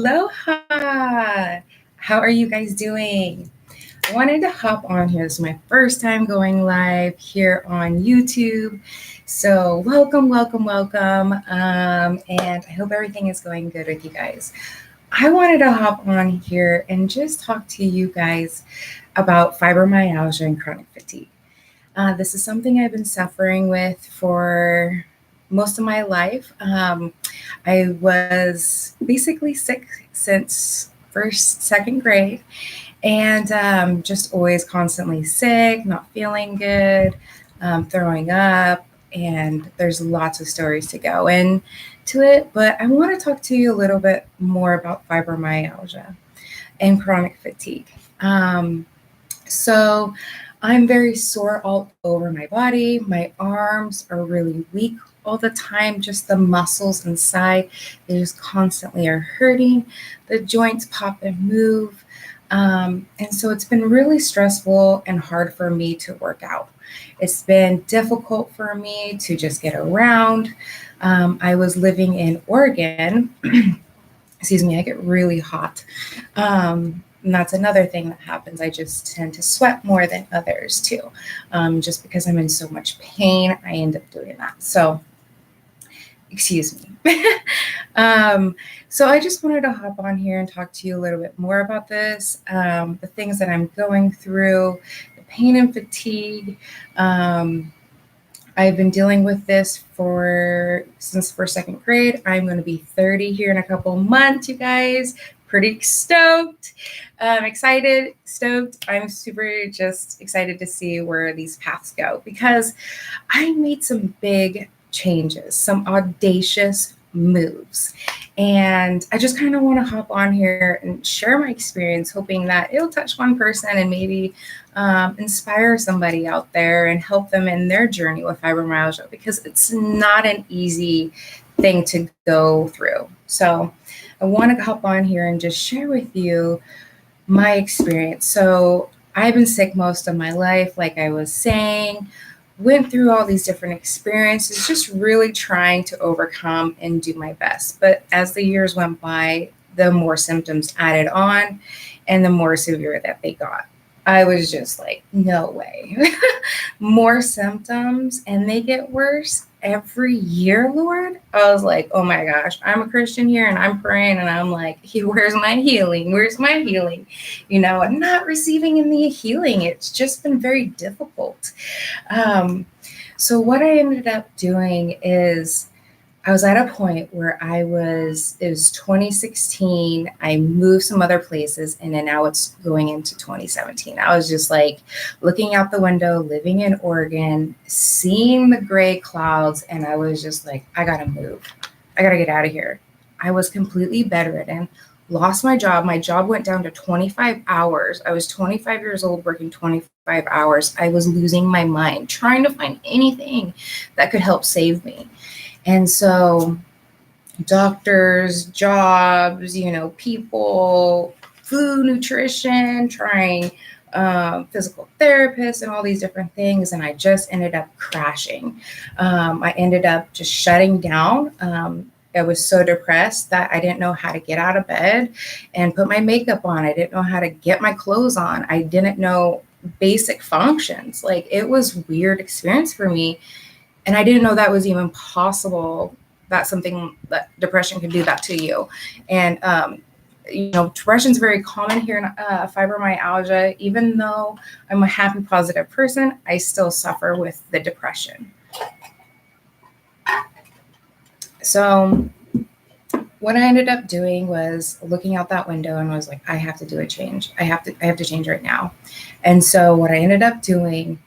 Aloha! How are you guys doing? I wanted to hop on here. This is my first time going live here on YouTube. So welcome, welcome, welcome. And I hope everything is going good with you guys. I wanted to hop on here and just talk to you guys about fibromyalgia and chronic fatigue. This is something I've been suffering with for most of my life. I was basically sick since second grade, and just always constantly sick, not feeling good, throwing up, and there's lots of stories to go into it. But I want to talk to you a little bit more about fibromyalgia and chronic fatigue. So I'm very sore all over my body. My arms are really weak all the time. Just the muscles inside, they just constantly are hurting. The joints pop and move. And so it's been really stressful and hard for me to work out. It's been difficult for me to just get around. I was living in Oregon. Excuse me, I get really hot. And that's another thing that happens. I just tend to sweat more than others too. Just because I'm in so much pain, I end up doing that. So, excuse me. So I just wanted to hop on here and talk to you a little bit more about this, the things that I'm going through, the pain and fatigue. I've been dealing with this since second grade. I'm going to be 30 here in a couple months, you guys. Pretty stoked. Excited, stoked. I'm super just excited to see where these paths go, because I made some big changes, some audacious moves. And I just kind of want to hop on here and share my experience, hoping that it'll touch one person and maybe inspire somebody out there and help them in their journey with fibromyalgia, because it's not an easy thing to go through. So I want to hop on here and just share with you my experience. So I've been sick most of my life, like I was saying, went through all these different experiences, just really trying to overcome and do my best. But as the years went by, the more symptoms added on and the more severe that they got. I was just like, no way. More symptoms, and they get worse every year, Lord. I was like, oh my gosh, I'm a Christian here and I'm praying and I'm like, where's my healing? Where's my healing? I'm not receiving any healing. It's just been very difficult. So what I ended up doing is I was at a point where it was 2016. I moved some other places, and then now it's going into 2017. I was just like looking out the window, living in Oregon, seeing the gray clouds. And I was just like, I got to move. I got to get out of here. I was completely bedridden, lost my job. My job went down to 25 hours. I was 25 years old working 25 hours. I was losing my mind, trying to find anything that could help save me. And so doctors, jobs, people, food, nutrition, trying physical therapists and all these different things. And I just ended up crashing. I ended up just shutting down. I was so depressed that I didn't know how to get out of bed and put my makeup on. I didn't know how to get my clothes on. I didn't know basic functions. Like, it was a weird experience for me. And I didn't know that was even possible, that depression could do that to you. And, depression is very common here in fibromyalgia. Even though I'm a happy, positive person, I still suffer with the depression. So what I ended up doing was looking out that window and was like, I have to do a change. I have to change right now. And so what I ended up doing,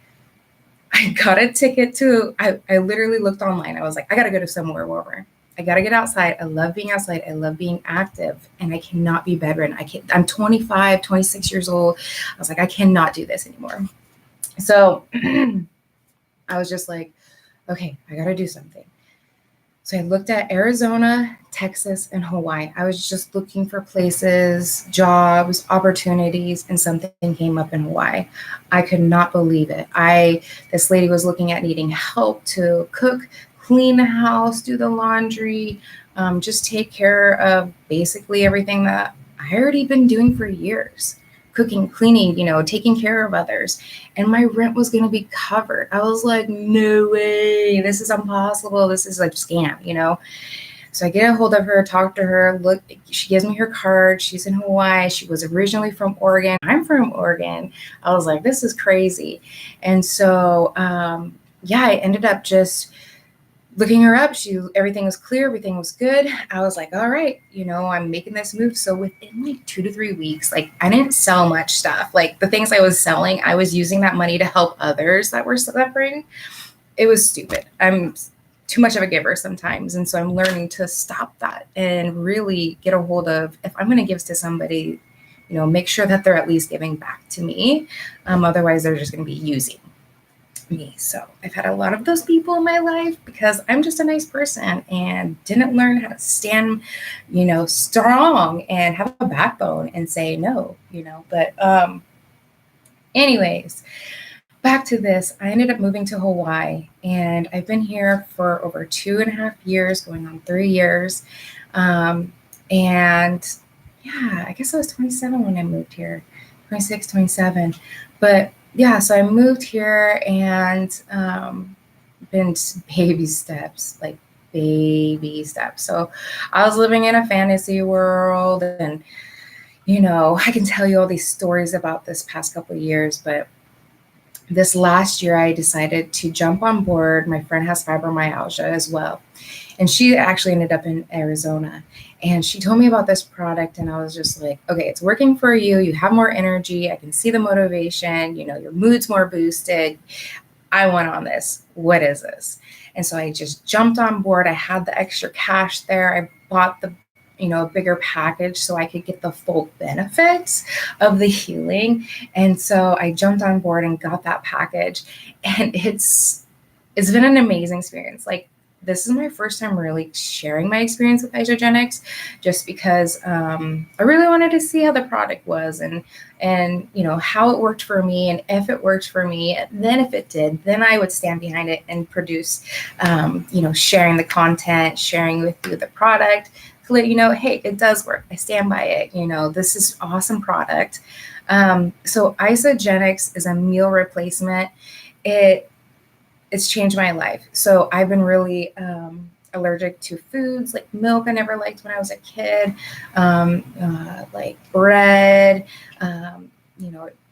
I got a ticket I literally looked online. I was like, I got to go to somewhere warmer. I got to get outside. I love being outside. I love being active, and I cannot be bedridden. I'm 25, 26 years old. I was like, I cannot do this anymore. So I was just like, okay, I got to do something. So I looked at Arizona, Texas, and Hawaii. I was just looking for places, jobs, opportunities, and something came up in Hawaii. I could not believe it. This lady was looking at needing help to cook, clean the house, do the laundry, just take care of basically everything that I already been doing for years. Cooking, cleaning, taking care of others. And my rent was going to be covered. I was like, no way, this is impossible. This is a scam. So I get a hold of her, talk to her, look, she gives me her card. She's in Hawaii. She was originally from Oregon. I'm from Oregon. I was like, this is crazy. And so, I ended up just looking her up. Everything was clear. Everything was good. I was like, all right, I'm making this move. So within like 2 to 3 weeks, like I didn't sell much stuff. Like the things I was selling, I was using that money to help others that were suffering. It was stupid. I'm too much of a giver sometimes. And so I'm learning to stop that and really get a hold of, if I'm going to give to somebody, make sure that they're at least giving back to me. Otherwise they're just going to be using me. So I've had a lot of those people in my life because I'm just a nice person and didn't learn how to stand, strong and have a backbone and say no, but anyways, back to this. I ended up moving to Hawaii and I've been here for over 2.5 years, going on 3 years. I guess I was 27 when I moved here, 26, 27. But yeah, so I moved here and been baby steps. So I was living in a fantasy world and, I can tell you all these stories about this past couple of years, but this last year I decided to jump on board. My friend has fibromyalgia as well. And she actually ended up in Arizona. And she told me about this product and I was just like, okay, it's working for you. You have more energy. I can see the motivation. Your mood's more boosted. I want on this. What is this? And so I just jumped on board. I had the extra cash there. I bought the a bigger package so I could get the full benefits of the healing. And so I jumped on board and got that package. And it's been an amazing experience. Like, this is my first time really sharing my experience with Isagenix, just because I really wanted to see how the product was and how it worked for me, and if it worked for me. And then if it did, then I would stand behind it and produce, sharing the content, sharing with you the product. Let you know, hey, it does work. I stand by it. This is awesome product. So Isagenix is a meal replacement. It's changed my life. So I've been really allergic to foods like milk. I never liked when I was a kid. Like bread.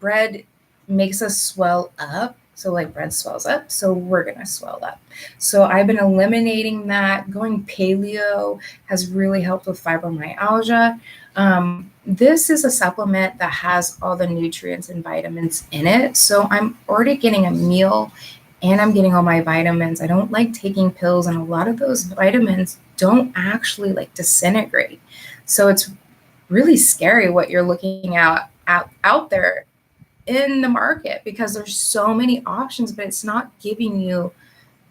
Bread makes us swell up. So like bread swells up, so we're going to swell up. So I've been eliminating that. Going paleo has really helped with fibromyalgia. This is a supplement that has all the nutrients and vitamins in it. So I'm already getting a meal and I'm getting all my vitamins. I don't like taking pills, and a lot of those vitamins don't actually like disintegrate. So it's really scary what you're looking out there in the market, because there's so many options, but it's not giving you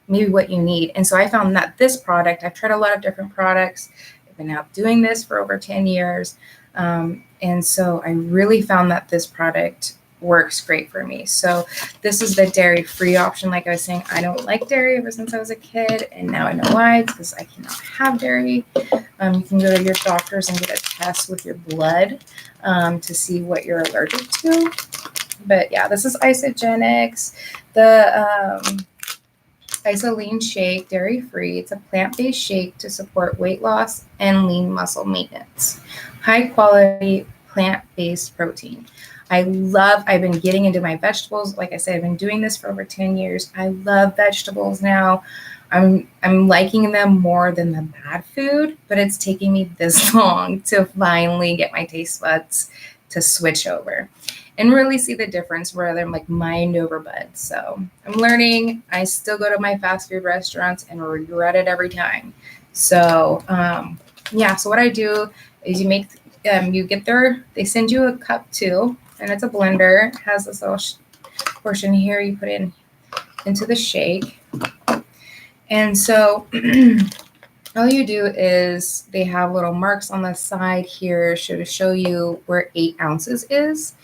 maybe what you need. And so I found that this product, I've tried a lot of different products. I've been out doing this for over 10 years. And so I really found that this product works great for me. So this is the dairy-free option. Like I was saying, I don't like dairy ever since I was a kid, and now I know why. It's because I cannot have dairy. You can go to your doctors and get a test with your blood to see what you're allergic to. But yeah, this is Isagenix, the Isolean shake, dairy-free. It's a plant-based shake to support weight loss and lean muscle maintenance. High-quality plant-based protein. I've been getting into my vegetables. Like I said, I've been doing this for over 10 years. I love vegetables now. I'm liking them more than the bad food, but it's taking me this long to finally get my taste buds to switch over and really see the difference where I'm like mind over bud. So I'm learning. I still go to my fast food restaurants and regret it every time. So so what I do is you get they send you a cup too, and it's a blender. It has this little portion here you put into the shake. And so all you do is they have little marks on the side here to show you where 8 ounces is.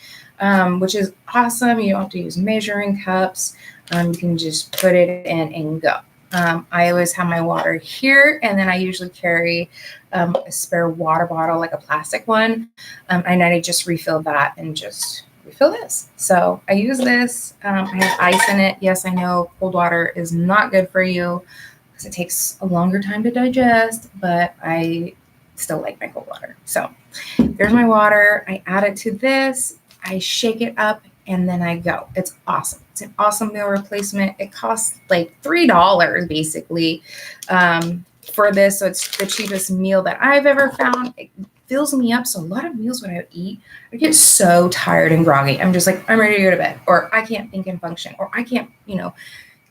Which is awesome. You don't have to use measuring cups. You can just put it in and go. I always have my water here, and then I usually carry a spare water bottle, like a plastic one, and I just refill that and just refill this. So I use this. I have ice in it. Yes, I know cold water is not good for you because it takes a longer time to digest, but I still like my cold water. So there's my water. I add it to this. I shake it up, and then I go. It's awesome. It's an awesome meal replacement. It costs like $3 basically for this. So it's the cheapest meal that I've ever found. It fills me up. So a lot of meals when I eat, I get so tired and groggy. I'm just like, I'm ready to go to bed, or I can't think and function, or I can't,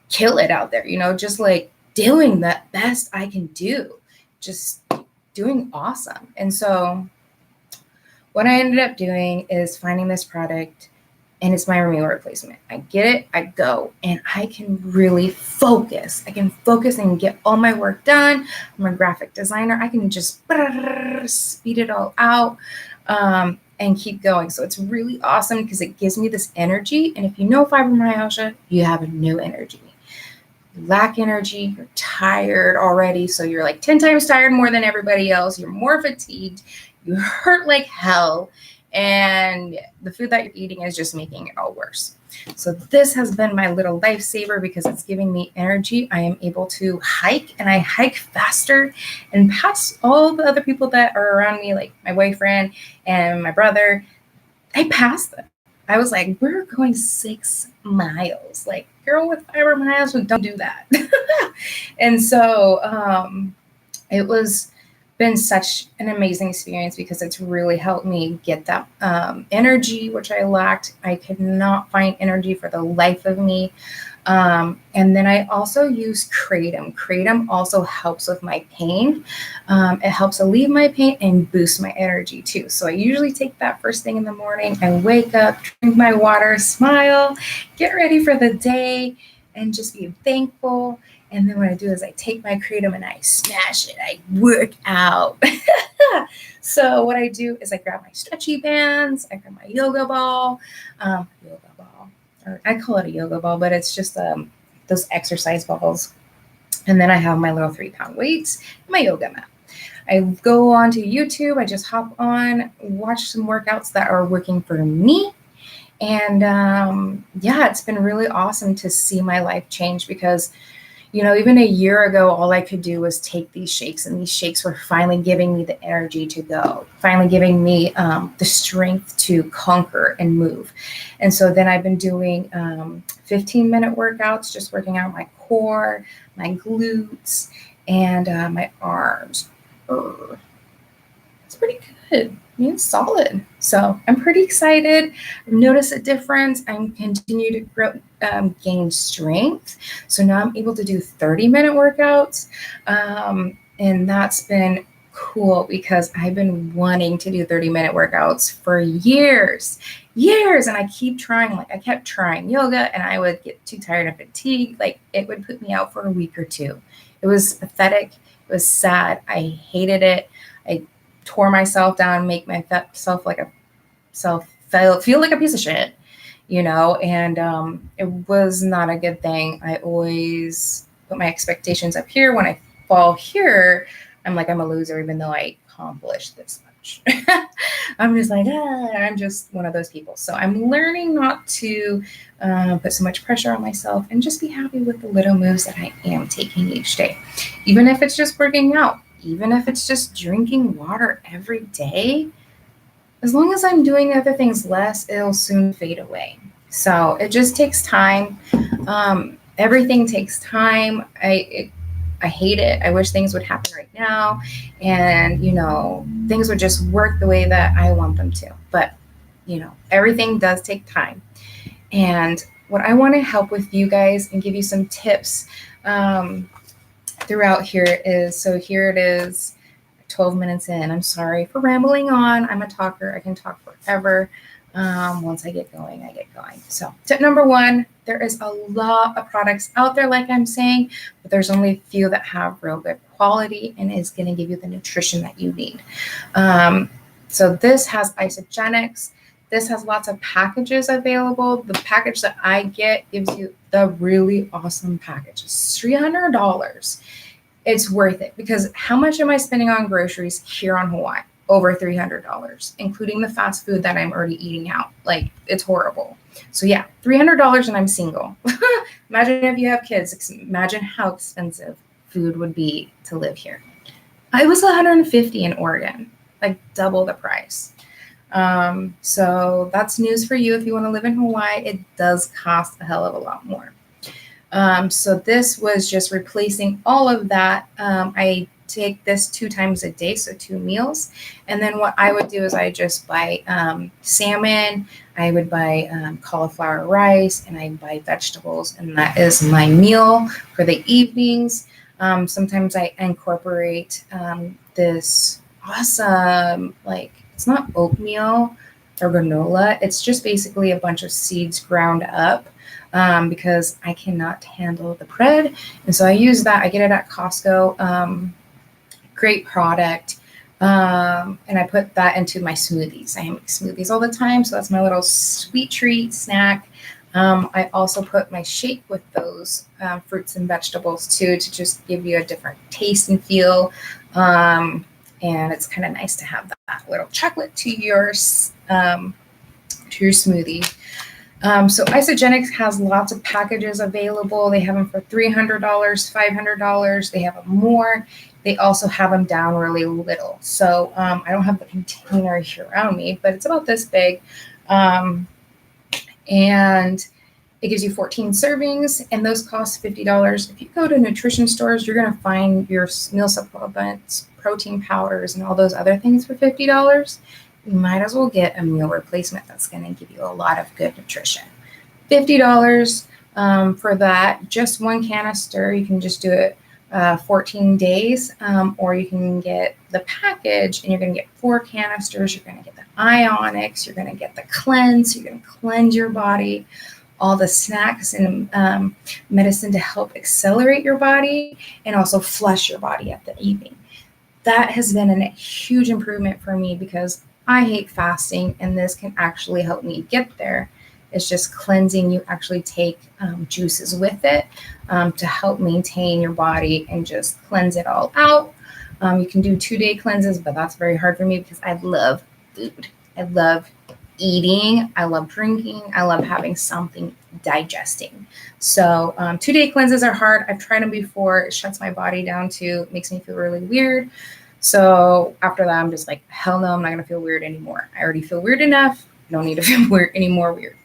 kill it out there, just like doing the best I can do, just doing awesome. And so what I ended up doing is finding this product, and it's my meal replacement. I get it, I go, and I can really focus. I can focus and get all my work done. I'm a graphic designer. I can just speed it all out and keep going. So it's really awesome because it gives me this energy. And if you know fibromyalgia, you have no energy. You lack energy, you're tired already. So you're like 10 times tired more than everybody else. You're more fatigued. You hurt like hell. And the food that you're eating is just making it all worse. So this has been my little lifesaver because it's giving me energy. I am able to hike, and I hike faster and pass all the other people that are around me, like my boyfriend and my brother. I passed them. I was like, we're going 6 miles. Like, girl with fibromyalgia, don't do that. And so it was been such an amazing experience because it's really helped me get that energy, which I lacked. I could not find energy for the life of me. And then I also use Kratom. Kratom also helps with my pain. It helps alleviate my pain and boost my energy too. So I usually take that first thing in the morning. I wake up, drink my water, smile, get ready for the day, and just be thankful. And then what I do is I take my Kratom and I smash it. I work out. So what I do is I grab my stretchy bands. I grab my yoga ball. Or I call it a yoga ball, but it's just those exercise balls. And then I have my little 3-pound weights and my yoga mat. I go on to YouTube. I just hop on, watch some workouts that are working for me. And it's been really awesome to see my life change because even a year ago, all I could do was take these shakes, and these shakes were finally giving me the energy to go, finally giving me the strength to conquer and move. And so then I've been doing 15-minute workouts, just working out my core, my glutes, and my arms. It's pretty good. It's solid. So I'm pretty excited. I've noticed a difference. I'm continue to grow, gain strength. So now I'm able to do 30-minute workouts. And that's been cool because I've been wanting to do 30-minute workouts for years. And I keep trying, I kept trying yoga, and I would get too tired and fatigued. Like, it would put me out for a week or two. It was pathetic. It was sad. I hated it. I tore myself down, make myself feel like a piece of shit, and it was not a good thing. I always put my expectations up here. When I fall here, I'm like, I'm a loser, even though I accomplished this much. I'm just like, I'm just one of those people. So I'm learning not to put so much pressure on myself and just be happy with the little moves that I am taking each day, even if it's just working out. Even if it's just drinking water every day, as long as I'm doing other things less, it'll soon fade away. So it just takes time. Everything takes time. I hate it. I wish things would happen right now, and things would just work the way that I want them to. But everything does take time. And what I want to help with you guys and give you some tips throughout here is, so here it is, 12 minutes in. I'm sorry for rambling on. I'm a talker. I can talk forever. Once I get going, I get going. So tip number 1, there is a lot of products out there, like I'm saying, but there's only a few that have real good quality and is going to give you the nutrition that you need. So this has Isagenix. This has lots of packages available. The package that I get gives you the really awesome package. It's $300. It's worth it because how much am I spending on groceries here on Hawaii? Over $300, including the fast food that I'm already eating out. Like, it's horrible. So yeah, $300 and I'm single. Imagine if you have kids. Imagine how expensive food would be to live here. I was $150 in Oregon, like double the price. So that's news for you if you want to live in Hawaii. It does cost a hell of a lot more. So this was just replacing all of that. I take this 2 times a day, so 2 meals. And then what I would do is I just buy salmon, I would buy cauliflower rice, and I buy vegetables. And that is my meal for the evenings. Sometimes I incorporate this awesome, like, it's not oatmeal or granola. It's just basically a bunch of seeds ground up. Because I cannot handle the bread. And so I use that. I get it at Costco. Great product. And I put that into my smoothies. I make smoothies all the time. So that's my little sweet treat snack. I also put my shake with those fruits and vegetables too, to just give you a different taste and feel. And it's kind of nice to have that little chocolate to your smoothie. So Isagenix has lots of packages available. They have them for $300, $500. They have them more. They also have them down really little. So I don't have the container here around me, but it's about this big. And it gives you 14 servings, and those cost $50. If you go to nutrition stores, you're going to find your meal supplements, protein powders, and all those other things for $50. You might as well get a meal replacement that's going to give you a lot of good nutrition. $50 for that. Just 1 canister. You can just do it 14 days, or you can get the package, and you're going to get 4 canisters. You're going to get the Ionics. You're going to get the cleanse. You're going to cleanse your body. All the snacks and medicine to help accelerate your body and also flush your body at the evening. That has been a huge improvement for me because I hate fasting, and this can actually help me get there. It's just cleansing. You actually take juices with it to help maintain your body and just cleanse it all out. You can do 2-day cleanses, but that's very hard for me because I love food. I love eating. I love drinking. I love having something digesting. So 2-day cleanses are hard. I've tried them before. It shuts my body down too. It makes me feel really weird. So after that, I'm just like, hell no, I'm not going to feel weird anymore. I already feel weird enough. I don't need to feel weird anymore weird.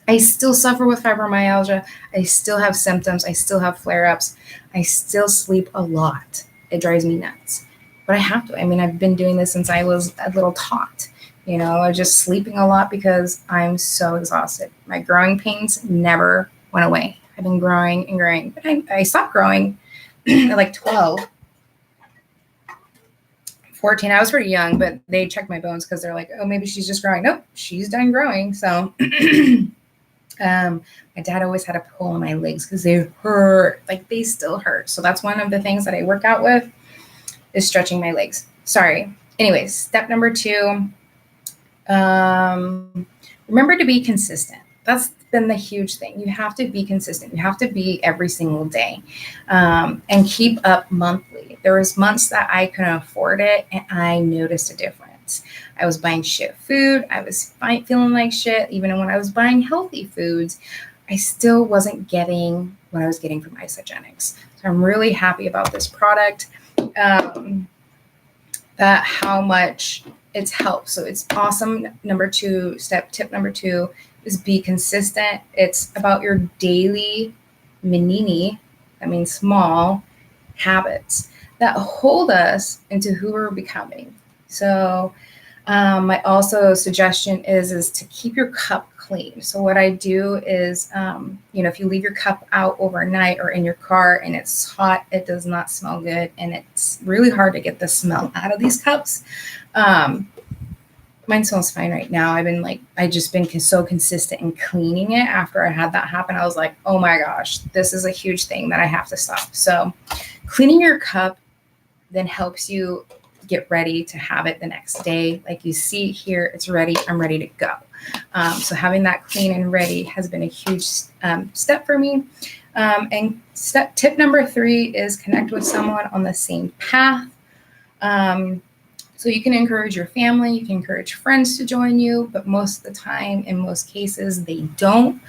I still suffer with fibromyalgia. I still have symptoms. I still have flare-ups. I still sleep a lot. It drives me nuts. But I have to. I mean, I've been doing this since I was a little tot. You know, I'm just sleeping a lot because I'm so exhausted. My growing pains never went away. I've been growing and growing. But I stopped growing at like 12. 14. I was pretty young, but they checked my bones because they're like, oh, maybe she's just growing. Nope, she's done growing. So my dad always had a pull on my legs because they hurt. Like, they still hurt. So that's one of the things that I work out with is stretching my legs. Sorry. Anyways, step number 2. Remember to be consistent. That's been the huge thing. You have to be consistent. You have to be every single day, and keep up monthly. There was months that I couldn't afford it, and I noticed a difference. I was buying shit food. I was feeling like shit. Even when I was buying healthy foods, I still wasn't getting what I was getting from Isagenix. So I'm really happy about this product, that how much it's helped. So it's awesome. Tip number 2 is be consistent. It's about your daily menini, that means small habits that hold us into who we're becoming. So my also suggestion is to keep your cup clean. So what I do is, if you leave your cup out overnight or in your car and it's hot, it does not smell good. And it's really hard to get the smell out of these cups. Mine smells fine right now. I just been so consistent in cleaning it. After I had that happen, I was like, oh my gosh, this is a huge thing that I have to stop. So cleaning your cup then helps you get ready to have it the next day. Like you see here, it's ready. I'm ready to go. So having that clean and ready has been a huge step for me. And tip number 3 is connect with someone on the same path. So you can encourage your family, you can encourage friends to join you, but most of the time, in most cases, they don't,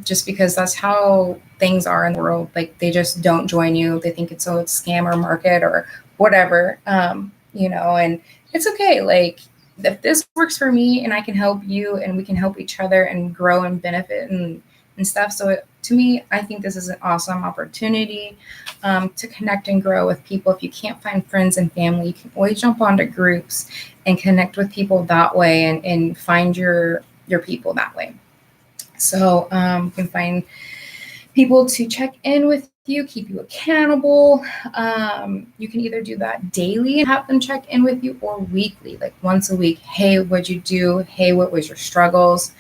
just because that's how things are in the world. Like they just don't join you. They think it's a scam or market or whatever, and it's okay. Like if this works for me and I can help you and we can help each other and grow and benefit and stuff. So to me, I think this is an awesome opportunity to connect and grow with people. If you can't find friends and family, you can always jump onto groups and connect with people that way and find your people that way. So you can find people to check in with you, keep you accountable. You can either do that daily and have them check in with you, or weekly, like once a week. Hey, what'd you do? Hey, what was your struggles?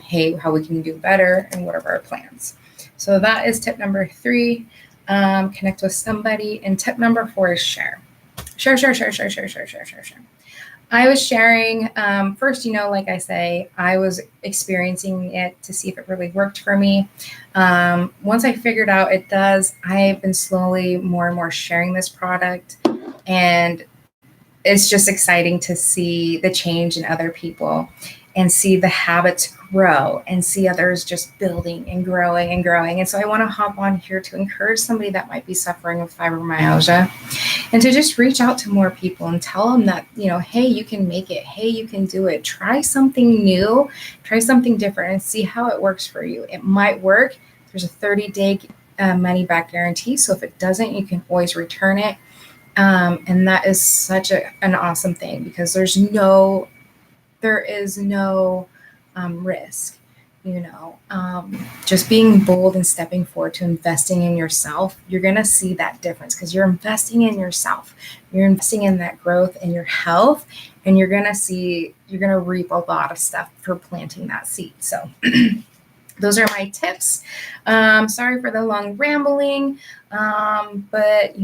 Hey, how we can do better, and what are our plans? So that is tip number 3, connect with somebody. And tip number 4 is share. Share. I was sharing, first, like I say, I was experiencing it to see if it really worked for me. Once I figured out it does, I've been slowly more and more sharing this product, and it's just exciting to see the change in other people and see the habits grow and see others just building and growing and growing. And so I want to hop on here to encourage somebody that might be suffering with fibromyalgia and to just reach out to more people and tell them that, hey, you can make it. Hey, you can do it. Try something new, try something different and see how it works for you. It might work. There's a 30-day money back guarantee. So if it doesn't, you can always return it. And that is such an awesome thing, because there is no risk, just being bold and stepping forward to investing in yourself. You're going to see that difference because you're investing in yourself. You're investing in that growth and your health, and you're going to reap a lot of stuff for planting that seed. So those are my tips. Sorry for the long rambling, but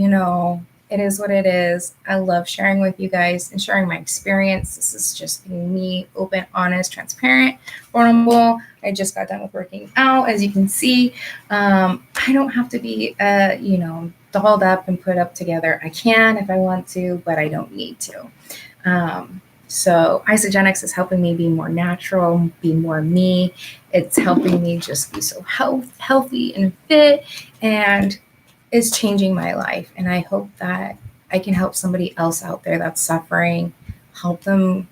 it is what it is. I love sharing with you guys and sharing my experience. This is just being me, open, honest, transparent, vulnerable. I just got done with working out. As you can see, I don't have to be, dolled up and put up together. I can if I want to, but I don't need to. So Isagenix is helping me be more natural, be more me. It's helping me just be so healthy and fit, and is changing my life. And I hope that I can help somebody else out there that's suffering, help them,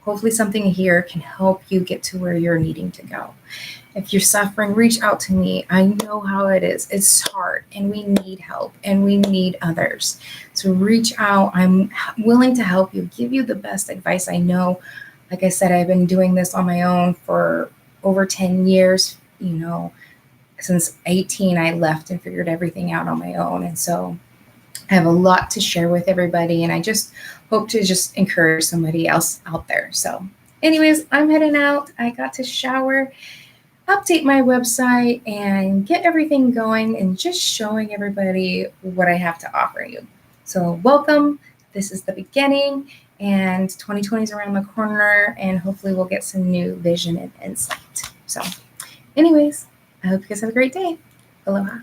hopefully something here can help you get to where you're needing to go. If you're suffering, reach out to me. I know how it is. It's hard, and we need help, and we need others. So reach out. I'm willing to help you, give you the best advice I know. Like I said, I've been doing this on my own for over 10 years, Since 18, I left and figured everything out on my own. And so I have a lot to share with everybody, and I just hope to just encourage somebody else out there. So anyways, I'm heading out. I got to shower, update my website, and get everything going and just showing everybody what I have to offer you. So welcome. This is the beginning, and 2020 is around the corner, and hopefully we'll get some new vision and insight. So anyways, I hope you guys have a great day. Aloha.